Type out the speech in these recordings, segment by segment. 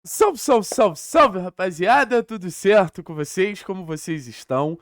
Salve, salve, salve, salve, rapaziada! Tudo certo com vocês? Como vocês estão?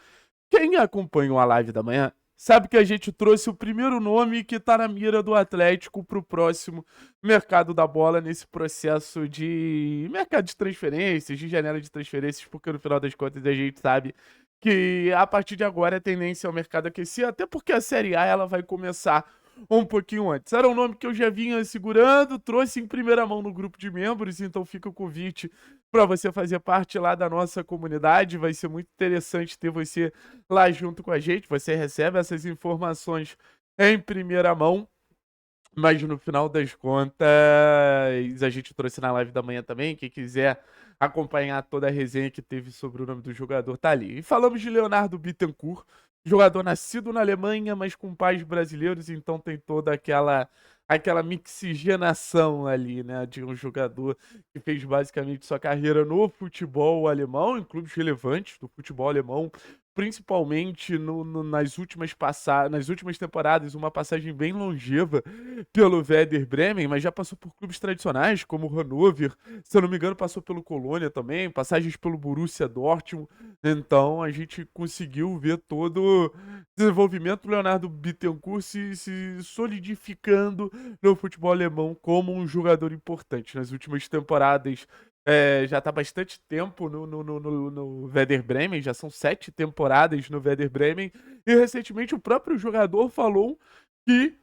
Quem acompanhou a live da manhã sabe que a gente trouxe o primeiro nome que tá na mira do Atlético pro próximo mercado da bola nesse processo de mercado de transferências, de janela de transferências, porque no final das contas a gente sabe que a partir de agora a tendência é o mercado aquecer, até porque a Série A ela vai começar um pouquinho antes. Era um nome que eu já vinha segurando, trouxe em primeira mão no grupo de membros, então fica o convite para você fazer parte lá da nossa comunidade. Vai ser muito interessante ter você lá junto com a gente. Você recebe essas informações em primeira mão. Mas no final das contas, a gente trouxe na live da manhã também. Quem quiser acompanhar toda a resenha que teve sobre o nome do jogador, tá ali. E falamos de Leonardo Bittencourt, jogador nascido na Alemanha, mas com pais brasileiros, então tem toda aquela mixigenação ali, né, de um jogador que fez basicamente sua carreira no futebol alemão, em clubes relevantes do futebol alemão, principalmente nas últimas temporadas, uma passagem bem longeva pelo Werder Bremen, mas já passou por clubes tradicionais como o Hannover, se eu não me engano passou pelo Colônia também, passagens pelo Borussia Dortmund, então a gente conseguiu ver todo o desenvolvimento do Leonardo Bittencourt se solidificando no futebol alemão como um jogador importante. Nas últimas temporadas já está bastante tempo no Werder Bremen, já são 7 temporadas no Werder Bremen, e recentemente o próprio jogador falou que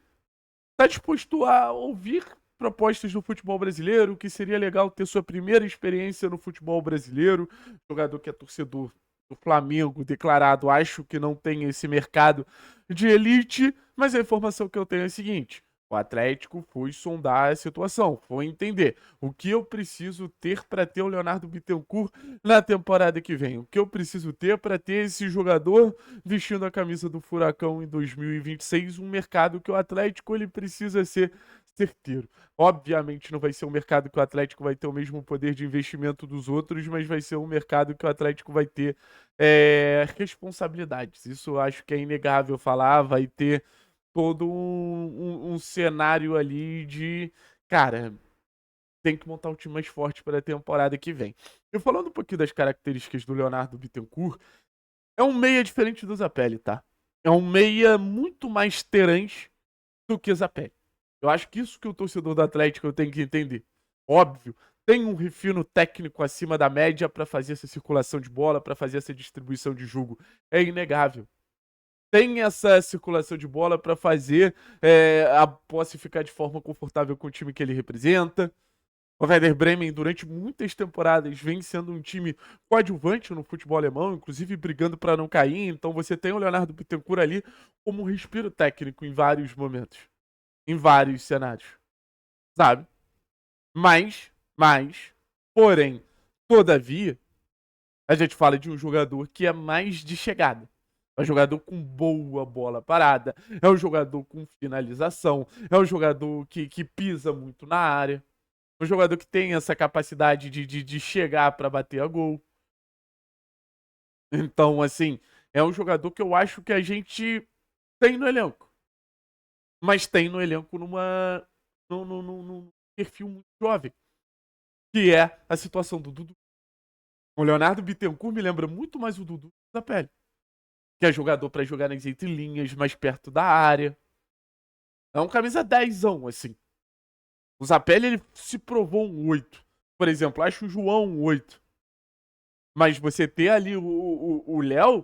está disposto a ouvir propostas do futebol brasileiro, que seria legal ter sua primeira experiência no futebol brasileiro. Jogador que é torcedor do Flamengo, declarado, acho que não tem esse mercado de elite, mas a informação que eu tenho é a seguinte: o Atlético foi sondar a situação, foi entender o que eu preciso ter para ter o Leonardo Bittencourt na temporada que vem, o que eu preciso ter para ter esse jogador vestindo a camisa do Furacão em 2026, um mercado que o Atlético ele precisa ser certeiro. Obviamente não vai ser um mercado que o Atlético vai ter o mesmo poder de investimento dos outros, mas vai ser um mercado que o Atlético vai ter responsabilidades. Isso eu acho que é inegável falar, vai ter todo um cenário ali de, cara, tem que montar um time mais forte para a temporada que vem. Eu falando um pouquinho das características do Leonardo Bittencourt, é um meia diferente do Zapelli, tá? É um meia muito mais terãs do que Zapelli. Eu acho que isso que o torcedor do Atlético tem que entender. Óbvio, tem um refino técnico acima da média para fazer essa circulação de bola, para fazer essa distribuição de jogo. É inegável. Tem essa circulação de bola para fazer a posse ficar de forma confortável com o time que ele representa. O Werder Bremen, durante muitas temporadas, vem sendo um time coadjuvante no futebol alemão, inclusive brigando para não cair. Então você tem o Leonardo Bittencourt ali como um respiro técnico em vários momentos, em vários cenários, sabe? Mas, porém, todavia, a gente fala de um jogador que é mais de chegada. É um jogador com boa bola parada, é um jogador com finalização, é um jogador que pisa muito na área. Um jogador que tem essa capacidade de chegar para bater a gol. Então, assim, é um jogador que eu acho que a gente tem no elenco. Mas tem no elenco num perfil muito jovem. Que é a situação do Dudu. O Leonardo Bittencourt me lembra muito mais o Dudu da pele. Que é jogador para jogar nas entrelinhas, mais perto da área. É um camisa 10, assim. O Zapelli, ele se provou um 8. Por exemplo, acho o João um 8. Mas você ter ali o Léo,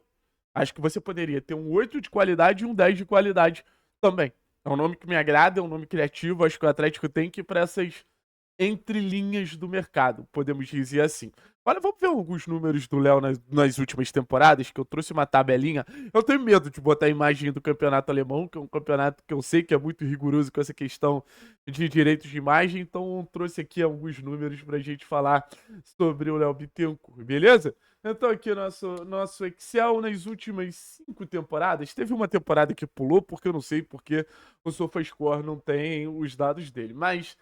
acho que você poderia ter um 8 de qualidade e um 10 de qualidade também. É um nome que me agrada, é um nome criativo. Acho que o Atlético tem que ir para essas entrelinhas do mercado, podemos dizer assim. Olha, vamos ver alguns números do Léo nas últimas temporadas, que eu trouxe uma tabelinha. Eu tenho medo de botar a imagem do campeonato alemão, que é um campeonato que eu sei que é muito rigoroso com essa questão de direitos de imagem, então eu trouxe aqui alguns números pra gente falar sobre o Léo Bittencourt, beleza? Então aqui nosso Excel nas últimas 5 temporadas. Teve uma temporada que pulou, porque eu não sei porque o SofaScore não tem os dados dele, mas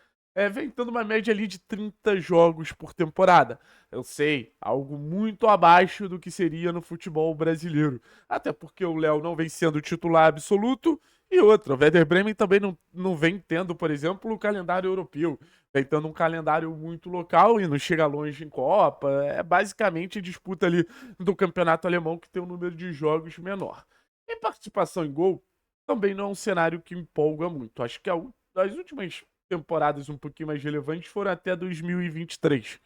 vem tendo uma média ali de 30 jogos por temporada. Eu sei, algo muito abaixo do que seria no futebol brasileiro. Até porque o Léo não vem sendo titular absoluto. E outra, o Werder Bremen também não vem tendo, por exemplo, o calendário europeu. Vem tendo um calendário muito local e não chega longe em Copa. É basicamente disputa ali do campeonato alemão que tem um número de jogos menor. E participação em gol também não é um cenário que empolga muito. Acho que as últimas temporadas um pouquinho mais relevantes foram até 2023,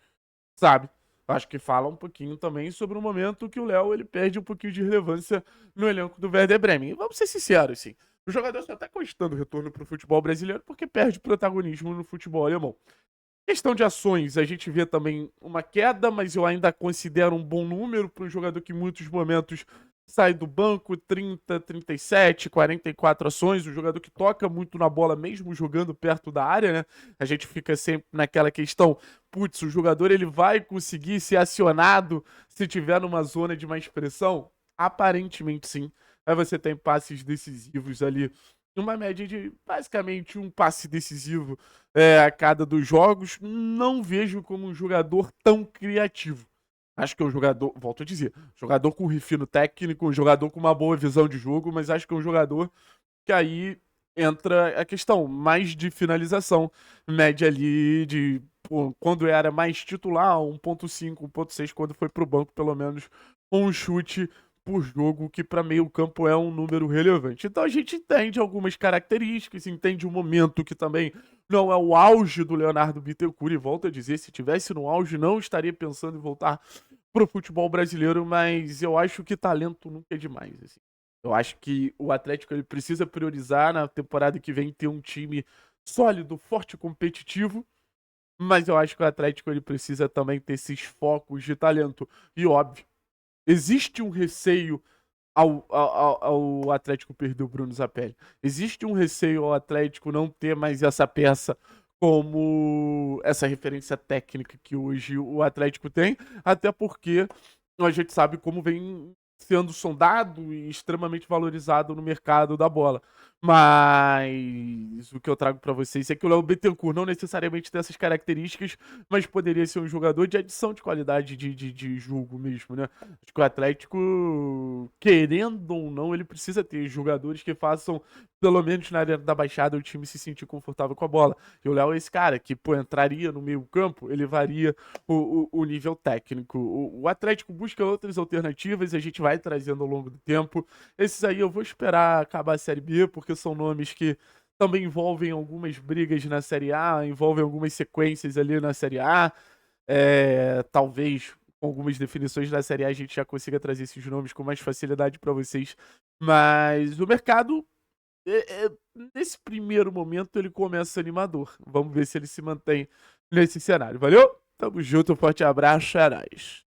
sabe? Acho que fala um pouquinho também sobre o momento que o Léo ele perde um pouquinho de relevância no elenco do Werder Bremen. E vamos ser sinceros, assim. O jogador está até cogitando retorno para o futebol brasileiro porque perde protagonismo no futebol alemão. Questão de ações, a gente vê também uma queda, mas eu ainda considero um bom número para um jogador que em muitos momentos sai do banco, 30, 37, 44 ações, um jogador que toca muito na bola mesmo jogando perto da área, né? A gente fica sempre naquela questão, putz, o jogador ele vai conseguir ser acionado se tiver numa zona de mais pressão? Aparentemente sim. Aí você tem passes decisivos ali, uma média de basicamente um passe decisivo a cada dos jogos. Não vejo como um jogador tão criativo. Acho que é um jogador, volto a dizer, jogador com refino técnico, um jogador com uma boa visão de jogo, mas acho que é um jogador que aí entra a questão mais de finalização. Média ali de, pô, quando era mais titular, 1.5, 1.6, quando foi pro banco, pelo menos um chute por jogo, que para meio campo é um número relevante. Então a gente entende algumas características, entende o momento que também não é o auge do Leonardo Bittencourt, e volto a dizer, se tivesse no auge não estaria pensando em voltar pro futebol brasileiro, mas eu acho que talento nunca é demais, assim. Eu acho que o Atlético ele precisa priorizar na temporada que vem ter um time sólido, forte e competitivo, mas eu acho que o Atlético ele precisa também ter esses focos de talento. E óbvio, existe um receio ao Atlético perder o Bruno Zapelli. Existe um receio ao Atlético não ter mais essa peça como essa referência técnica que hoje o Atlético tem, até porque a gente sabe como vem sendo sondado e extremamente valorizado no mercado da bola. Mas o que eu trago para vocês é que o Léo Bittencourt não necessariamente tem essas características, mas poderia ser um jogador de adição de qualidade de jogo mesmo, né? Acho que o Atlético, querendo ou não, ele precisa ter jogadores que façam, pelo menos na área da Baixada, o time se sentir confortável com a bola. E o Léo é esse cara que, pô, entraria no meio campo, ele varia o nível técnico. O Atlético busca outras alternativas e a gente vai trazendo ao longo do tempo. Esses aí eu vou esperar acabar a Série B, porque são nomes que também envolvem algumas brigas na Série A, envolvem algumas sequências ali na Série A. Talvez com algumas definições da Série A a gente já consiga trazer esses nomes com mais facilidade para vocês. Mas o mercado, nesse primeiro momento, ele começa animador. Vamos ver se ele se mantém nesse cenário. Valeu? Tamo junto, um forte abraço, Arais.